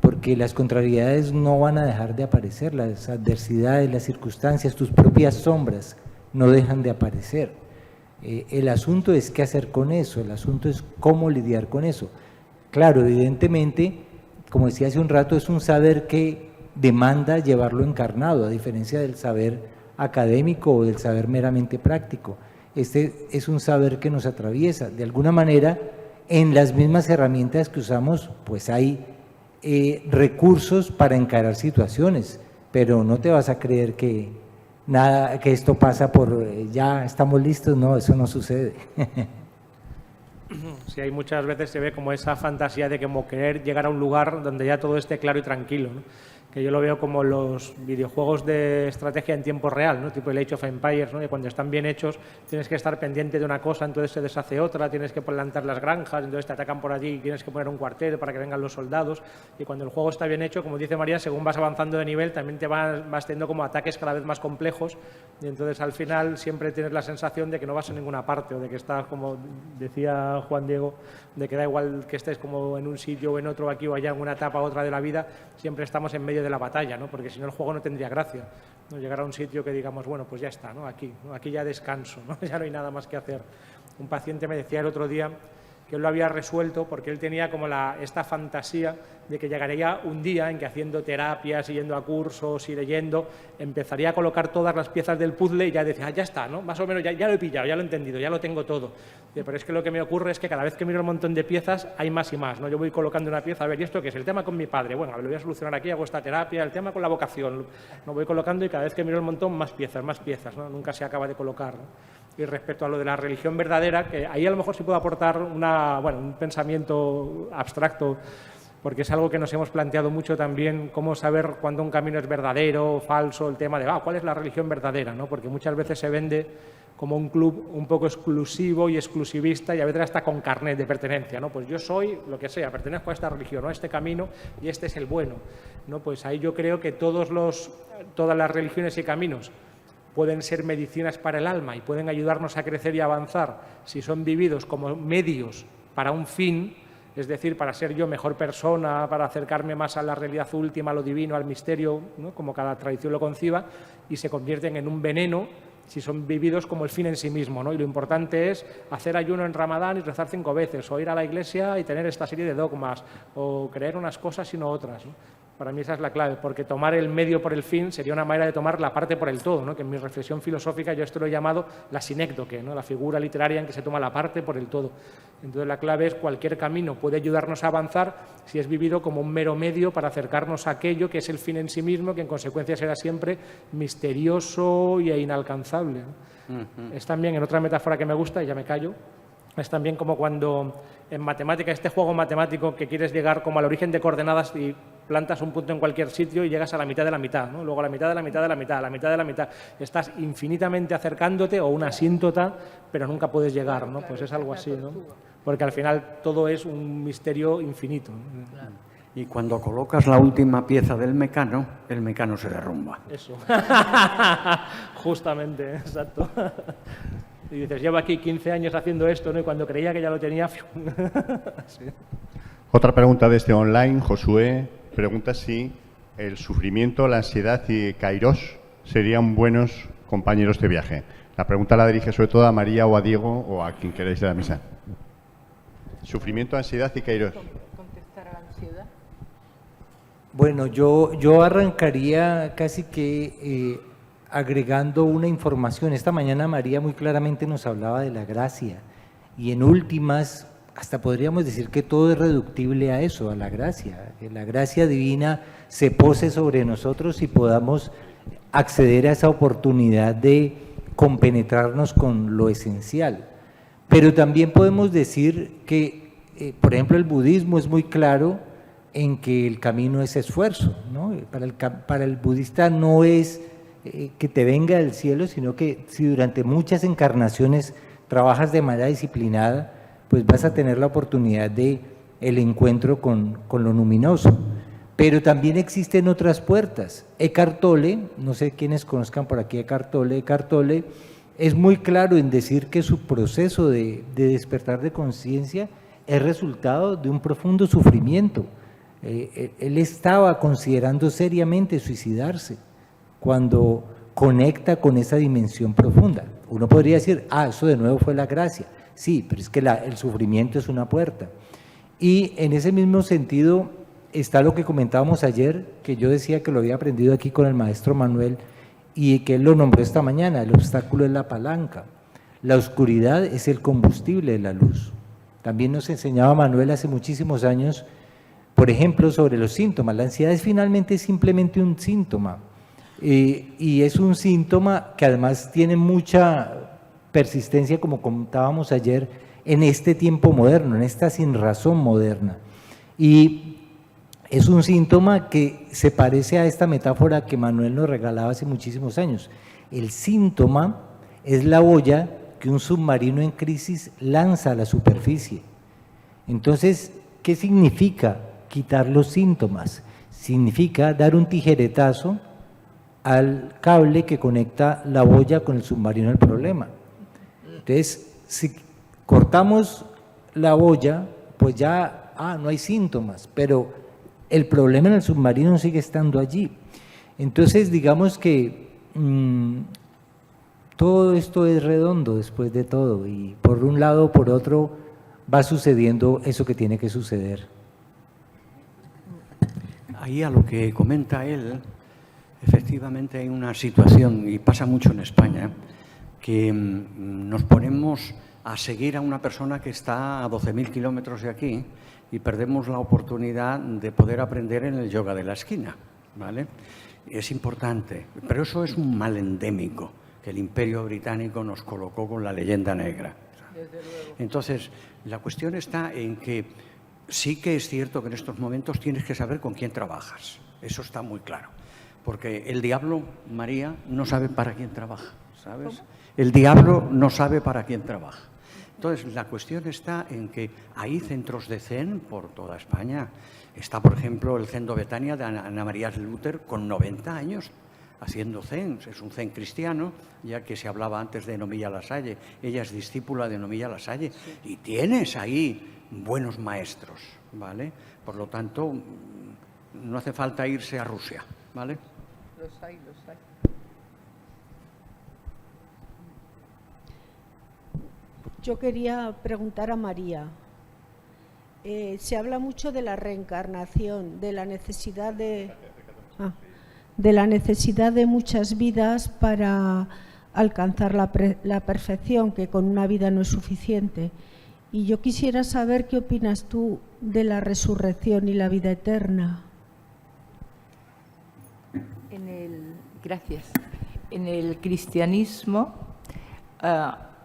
porque las contrariedades no van a dejar de aparecer, las adversidades, las circunstancias, tus propias sombras no dejan de aparecer. El asunto es qué hacer con eso, el asunto es cómo lidiar con eso. Claro, evidentemente, como decía hace un rato, es un saber que demanda llevarlo encarnado, a diferencia del saber académico o del saber meramente práctico. Este es un saber que nos atraviesa. De alguna manera, en las mismas herramientas que usamos, pues hay recursos para encarar situaciones, pero no te vas a creer que nada, que esto pasa por ya estamos listos, no, eso no sucede. Sí, hay muchas veces se ve como esa fantasía de como querer llegar a un lugar donde ya todo esté claro y tranquilo, ¿no? Que yo lo veo como los videojuegos de estrategia en tiempo real, ¿no? Tipo el Age of Empires, ¿no? Que cuando están bien hechos tienes que estar pendiente de una cosa, entonces se deshace otra, tienes que plantar las granjas, entonces te atacan por allí y tienes que poner un cuartel para que vengan los soldados, y cuando el juego está bien hecho, como dice María, según vas avanzando de nivel también te vas teniendo como ataques cada vez más complejos, y entonces al final siempre tienes la sensación de que no vas a ninguna parte, o de que estás, como decía Juan Diego, de que da igual que estés como en un sitio o en otro, aquí o allá, en una etapa u otra de la vida, siempre estamos en medio de la batalla, ¿no? Porque si no el juego no tendría gracia, ¿no? Llegar a un sitio que digamos, bueno, pues ya está, ¿no? Aquí ya descanso, ¿no? Ya no hay nada más que hacer. Un paciente me decía el otro día que él lo había resuelto porque él tenía como esta fantasía de que llegaría un día en que haciendo terapias, yendo a cursos y leyendo, empezaría a colocar todas las piezas del puzzle y ya decía, ya está, ¿no? Más o menos ya lo he pillado, ya lo he entendido, ya lo tengo todo. Pero es que lo que me ocurre es que cada vez que miro un montón de piezas hay más y más, ¿no? Yo voy colocando una pieza, a ver, ¿y esto qué es? El tema con mi padre, bueno, a ver, lo voy a solucionar aquí, hago esta terapia, el tema con la vocación, lo voy colocando y cada vez que miro un montón más piezas, ¿no? Nunca se acaba de colocar, ¿no? Y respecto a lo de la religión verdadera, que ahí a lo mejor sí puedo aportar un pensamiento abstracto, porque es algo que nos hemos planteado mucho también, cómo saber cuándo un camino es verdadero o falso, el tema de ¿cuál es la religión verdadera? ¿No? Porque muchas veces se vende como un club un poco exclusivo y exclusivista y a veces hasta con carnet de pertenencia, ¿no? Pues yo soy lo que sea, pertenezco a esta religión, ¿no? A este camino y este es el bueno, ¿no? Pues ahí yo creo que todas las religiones y caminos pueden ser medicinas para el alma y pueden ayudarnos a crecer y avanzar si son vividos como medios para un fin, es decir, para ser yo mejor persona, para acercarme más a la realidad última, a lo divino, al misterio, ¿no? Como cada tradición lo conciba, y se convierten en un veneno si son vividos como el fin en sí mismo, ¿no? Y lo importante es hacer ayuno en Ramadán y rezar 5 veces, o ir a la iglesia y tener esta serie de dogmas, o creer unas cosas y no otras, ¿no? Para mí esa es la clave, porque tomar el medio por el fin sería una manera de tomar la parte por el todo, ¿no? Que en mi reflexión filosófica yo esto lo he llamado la sinécdoque, ¿no? La figura literaria en que se toma la parte por el todo. Entonces la clave es cualquier camino puede ayudarnos a avanzar si es vivido como un mero medio para acercarnos a aquello que es el fin en sí mismo, que en consecuencia será siempre misterioso e inalcanzable, ¿no? Es también, en otra metáfora que me gusta, y ya me callo, Es también como cuando en matemática, este juego matemático que quieres llegar como al origen de coordenadas y plantas un punto en cualquier sitio y llegas a la mitad de la mitad, ¿no? Luego a la mitad de la mitad de la mitad, a la mitad de la mitad. Estás infinitamente acercándote o una asíntota, pero nunca puedes llegar, ¿no? Pues es algo así, ¿no? Porque al final todo es un misterio infinito, ¿no? Claro. Y cuando colocas la última pieza del mecano, el mecano se derrumba. Eso. Justamente, exacto. Y dices, llevo aquí 15 años haciendo esto, ¿no? Y cuando creía que ya lo tenía... Sí. Otra pregunta desde online, Josué pregunta si el sufrimiento, la ansiedad y Kairos serían buenos compañeros de viaje. La pregunta la dirige sobre todo a María o a Diego o a quien queráis de la mesa. Sufrimiento, ansiedad y Kairos. ¿Contestar a la ansiedad? Bueno, yo arrancaría casi que agregando una información. Esta mañana María muy claramente nos hablaba de la gracia y en últimas hasta podríamos decir que todo es reductible a eso, a la gracia, que la gracia divina se pose sobre nosotros y podamos acceder a esa oportunidad de compenetrarnos con lo esencial. Pero también podemos decir que, por ejemplo, el budismo es muy claro en que el camino es esfuerzo, ¿no? Para el budista no es que te venga del cielo, sino que si durante muchas encarnaciones trabajas de manera disciplinada, pues vas a tener la oportunidad de el encuentro con lo luminoso. Pero también existen otras puertas. Eckhart Tolle, no sé quiénes conozcan por aquí Eckhart Tolle es muy claro en decir que su proceso de despertar de conciencia es resultado de un profundo sufrimiento. Él estaba considerando seriamente suicidarse cuando conecta con esa dimensión profunda. Uno podría decir, eso de nuevo fue la gracia. Sí, pero es que el sufrimiento es una puerta. Y en ese mismo sentido está lo que comentábamos ayer, que yo decía que lo había aprendido aquí con el maestro Manuel y que él lo nombró esta mañana, el obstáculo es la palanca. La oscuridad es el combustible de la luz. También nos enseñaba Manuel hace muchísimos años, por ejemplo, sobre los síntomas. La ansiedad es finalmente simplemente un síntoma. Y es un síntoma que además tiene mucha persistencia, como contábamos ayer, en este tiempo moderno, en esta sinrazón moderna. Y es un síntoma que se parece a esta metáfora que Manuel nos regalaba hace muchísimos años. El síntoma es la boya que un submarino en crisis lanza a la superficie. Entonces, ¿qué significa quitar los síntomas? Significa dar un tijeretazo al cable que conecta la boya con el submarino del problema. Entonces, si cortamos la boya, pues ya no hay síntomas, pero el problema en el submarino sigue estando allí. Entonces, digamos que todo esto es redondo después de todo y por un lado o por otro va sucediendo eso que tiene que suceder. Ahí a lo que comenta él, efectivamente hay una situación, y pasa mucho en España, que nos ponemos a seguir a una persona que está a 12.000 kilómetros de aquí y perdemos la oportunidad de poder aprender en el yoga de la esquina, ¿vale? Es importante, pero eso es un mal endémico que el Imperio Británico nos colocó con la leyenda negra. Entonces, la cuestión está en que sí que es cierto que en estos momentos tienes que saber con quién trabajas, eso está muy claro, porque el diablo, María, no sabe para quién trabaja, ¿sabes? El diablo no sabe para quién trabaja. Entonces, la cuestión está en que hay centros de Zen por toda España. Está, por ejemplo, el Zen de Betania de Ana María Luther con 90 años haciendo Zen. Es un Zen cristiano, ya que se hablaba antes de Nomilla Lasalle. Ella es discípula de Nomilla Lasalle. Sí. Y tienes ahí buenos maestros, ¿vale? Por lo tanto, no hace falta irse a Rusia, ¿vale? Los hay. Yo quería preguntar a María. Se habla mucho de la reencarnación, de la necesidad de muchas vidas para alcanzar la perfección, que con una vida no es suficiente. Y yo quisiera saber qué opinas tú de la resurrección y la vida eterna. Gracias. En el cristianismo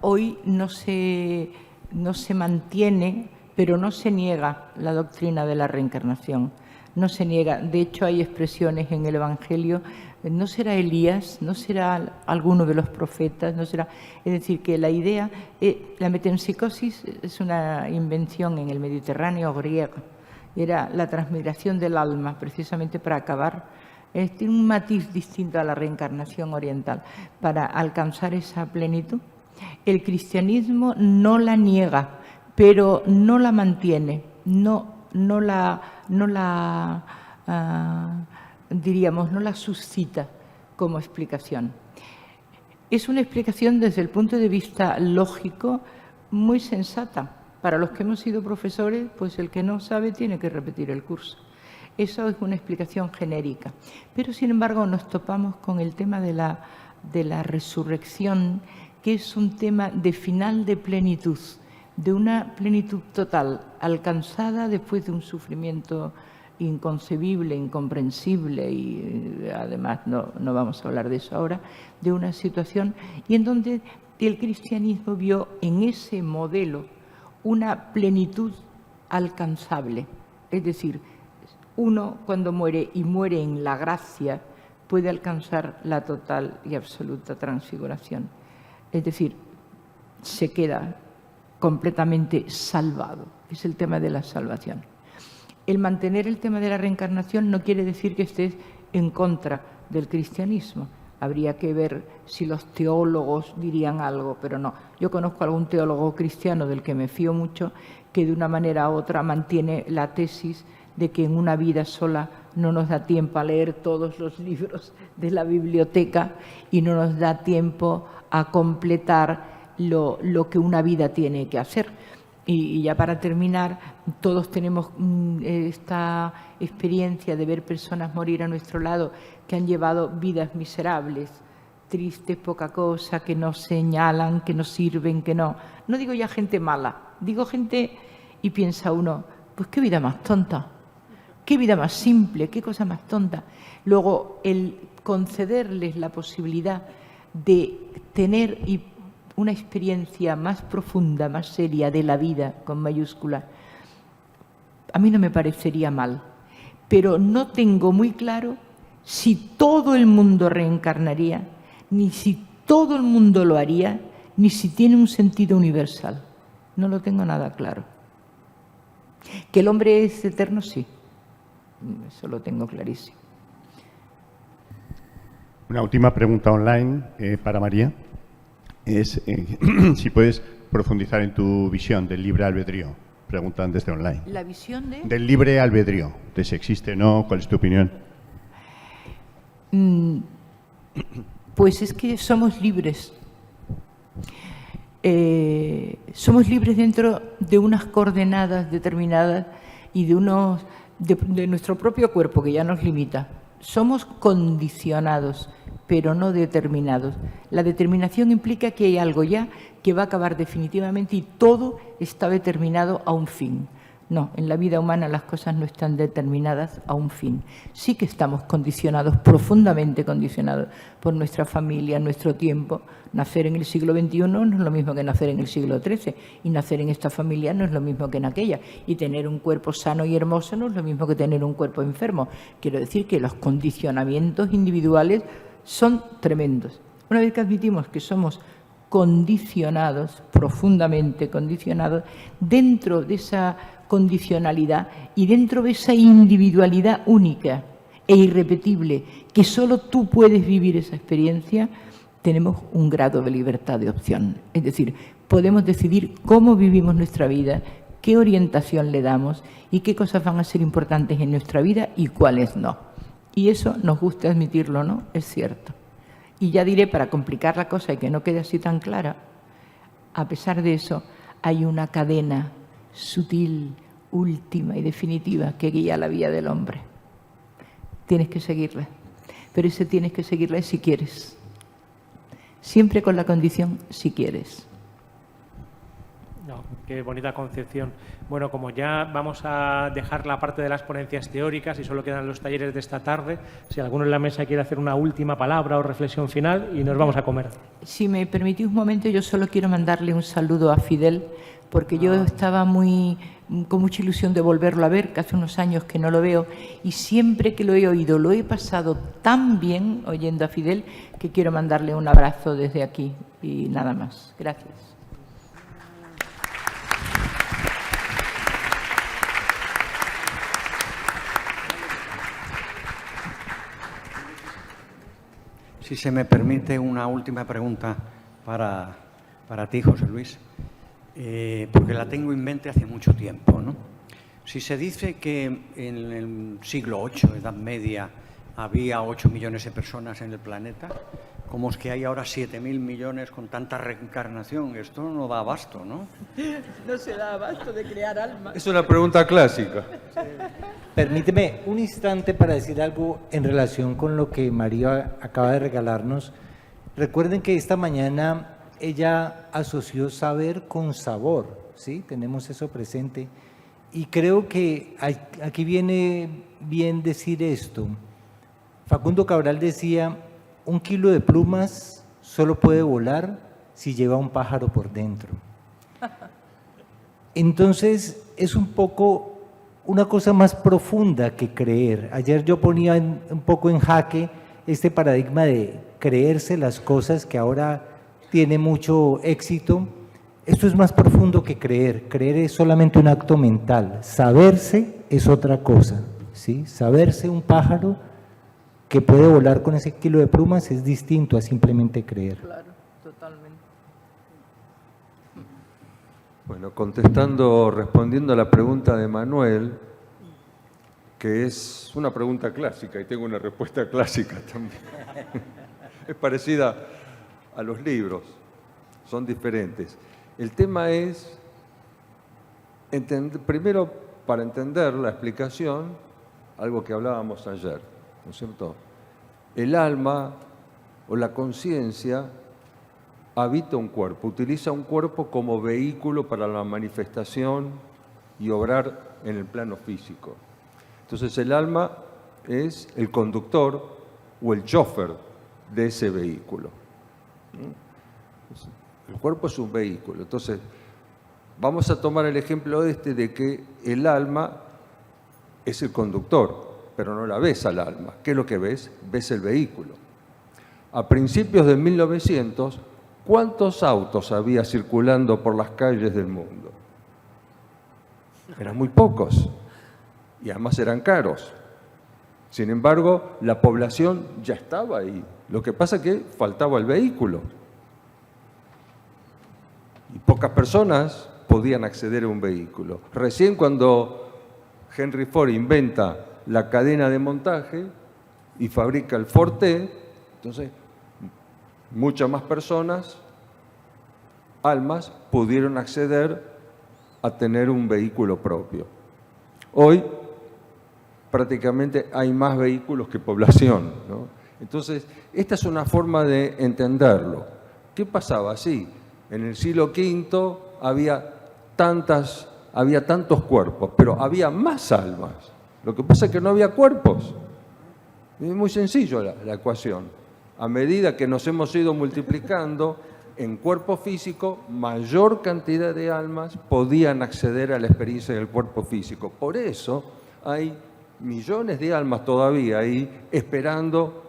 hoy no se no se mantiene, pero no se niega la doctrina de la reencarnación. No se niega. De hecho, hay expresiones en el Evangelio. ¿No será Elías? ¿No será alguno de los profetas? ¿No será? Es decir, que la idea, la metempsicosis es una invención en el Mediterráneo griego. Era la transmigración del alma, precisamente para acabar. Tiene un matiz distinto a la reencarnación oriental, para alcanzar esa plenitud. El cristianismo no la niega, pero no la mantiene, no la suscita como explicación. Es una explicación desde el punto de vista lógico muy sensata. Para los que hemos sido profesores, pues el que no sabe tiene que repetir el curso. Eso es una explicación genérica. Pero, sin embargo, nos topamos con el tema de la resurrección, que es un tema de final de plenitud, de una plenitud total, alcanzada después de un sufrimiento inconcebible, incomprensible, y además no vamos a hablar de eso ahora, de una situación y en donde el cristianismo vio en ese modelo una plenitud alcanzable. Es decir, uno cuando muere y muere en la gracia puede alcanzar la total y absoluta transfiguración. Es decir, se queda completamente salvado. Es el tema de la salvación. El mantener el tema de la reencarnación no quiere decir que estés en contra del cristianismo. Habría que ver si los teólogos dirían algo, pero no. Yo conozco a algún teólogo cristiano del que me fío mucho, que de una manera u otra mantiene la tesis de que en una vida sola no nos da tiempo a leer todos los libros de la biblioteca y no nos da tiempo a completar lo que una vida tiene que hacer. Y ya para terminar, todos tenemos esta experiencia de ver personas morir a nuestro lado que han llevado vidas miserables, tristes, poca cosa, que no señalan, que no sirven, que no. No digo ya gente mala, digo gente, y piensa uno, pues qué vida más tonta, qué vida más simple, qué cosa más tonta. Luego, el concederles la posibilidad de tener una experiencia más profunda, más seria de la vida, con mayúscula, a mí no me parecería mal, pero no tengo muy claro si todo el mundo reencarnaría, ni si todo el mundo lo haría, ni si tiene un sentido universal. No lo tengo nada claro. ¿Que el hombre es eterno? Sí. Eso lo tengo clarísimo. Una última pregunta online para María. Es si puedes profundizar en tu visión del libre albedrío. Preguntan desde online. ¿La visión de? Del libre albedrío. De si existe o no, ¿cuál es tu opinión? Pues es que somos libres. Somos libres dentro de unas coordenadas determinadas y de nuestro propio cuerpo, que ya nos limita. Somos condicionados, pero no determinados. La determinación implica que hay algo ya que va a acabar definitivamente y todo está determinado a un fin. No, en la vida humana las cosas no están determinadas a un fin. Sí que estamos condicionados, profundamente condicionados por nuestra familia, nuestro tiempo. Nacer en el siglo XXI no es lo mismo que nacer en el siglo XIII, y nacer en esta familia no es lo mismo que en aquella, y tener un cuerpo sano y hermoso no es lo mismo que tener un cuerpo enfermo. Quiero decir que los condicionamientos individuales son tremendos. Una vez que admitimos que somos condicionados, profundamente condicionados, dentro de esa condicionalidad y dentro de esa individualidad única e irrepetible, que solo tú puedes vivir esa experiencia, tenemos un grado de libertad de opción. Es decir, podemos decidir cómo vivimos nuestra vida, qué orientación le damos y qué cosas van a ser importantes en nuestra vida y cuáles no. Y eso, nos gusta admitirlo, ¿no? Es cierto. Y ya diré, para complicar la cosa y que no quede así tan clara, a pesar de eso, hay una cadena sutil, última y definitiva que guía la vida del hombre. Tienes que seguirla, pero ese tienes que seguirla si quieres. Siempre con la condición si quieres. No, Qué bonita concepción. Bueno, como ya vamos a dejar la parte de las ponencias teóricas y solo quedan los talleres de esta tarde, si alguno en la mesa quiere hacer una última palabra o reflexión final y nos vamos a comer. Si me permitís un momento, yo solo quiero mandarle un saludo a Fidel, porque yo estaba con mucha ilusión de volverlo a ver, que hace unos años que no lo veo, y siempre que lo he oído lo he pasado tan bien oyendo a Fidel que quiero mandarle un abrazo desde aquí y nada más. Gracias. Si se me permite una última pregunta para ti, José Luis, porque la tengo en mente hace mucho tiempo, ¿no? Si se dice que en el siglo VIII, Edad Media, había 8 millones de personas en el planeta, ¿cómo es que hay ahora 7.000 millones con tanta reencarnación? Esto no da abasto, ¿no? No se da abasto de crear almas. Es una pregunta clásica. Permíteme un instante para decir algo en relación con lo que María acaba de regalarnos. Recuerden que esta mañana ella asoció saber con sabor, ¿sí? Tenemos eso presente. Y creo que aquí viene bien decir esto. Facundo Cabral decía, 1 kilo de plumas solo puede volar si lleva un pájaro por dentro. Entonces, es un poco una cosa más profunda que creer. Ayer yo ponía un poco en jaque este paradigma de creerse las cosas que ahora tiene mucho éxito. Esto es más profundo que creer. Creer es solamente un acto mental. Saberse es otra cosa, ¿sí? Saberse un pájaro que puede volar con ese kilo de plumas es distinto a simplemente creer. Claro, totalmente. Bueno, respondiendo a la pregunta de Manuel, que es una pregunta clásica, y tengo una respuesta clásica también. Es parecida a los libros, son diferentes. El tema es, primero, para entender la explicación, algo que hablábamos ayer, ¿no es cierto? El alma o la conciencia habita un cuerpo, utiliza un cuerpo como vehículo para la manifestación y obrar en el plano físico. Entonces el alma es el conductor o el chofer de ese vehículo. El cuerpo es un vehículo. Entonces vamos a tomar el ejemplo de que el alma es el conductor, pero no la ves al alma. ¿Qué es lo que ves? Ves el vehículo. A principios de 1900, ¿cuántos autos había circulando por las calles del mundo? Eran muy pocos y además eran caros. Sin embargo, la población ya estaba ahí. Lo que pasa es que faltaba el vehículo. Y pocas personas podían acceder a un vehículo. Recién cuando Henry Ford inventa la cadena de montaje y fabrica el Forte, entonces muchas más personas, almas, pudieron acceder a tener un vehículo propio. Hoy prácticamente hay más vehículos que población, ¿no? Entonces, esta es una forma de entenderlo. ¿Qué pasaba? Sí, en el siglo V había tantos cuerpos, pero había más almas. Lo que pasa es que no había cuerpos. Es muy sencillo la ecuación. A medida que nos hemos ido multiplicando en cuerpo físico, mayor cantidad de almas podían acceder a la experiencia del cuerpo físico. Por eso hay millones de almas todavía ahí esperando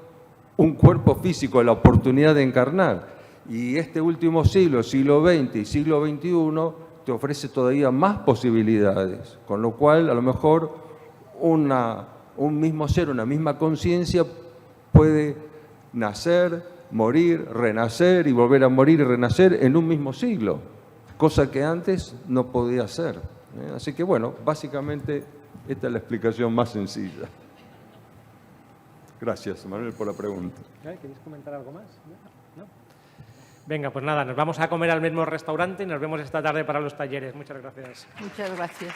un cuerpo físico, la oportunidad de encarnar. Y este último siglo, siglo XX y siglo XXI, te ofrece todavía más posibilidades, con lo cual a lo mejor un mismo ser, una misma conciencia puede nacer, morir, renacer y volver a morir y renacer en un mismo siglo, cosa que antes no podía ser. Así que bueno, básicamente esta es la explicación más sencilla. Gracias, Manuel, por la pregunta. ¿Queréis comentar algo más? ¿No? Venga, pues nada, nos vamos a comer al mismo restaurante y nos vemos esta tarde para los talleres. Muchas gracias. Muchas gracias.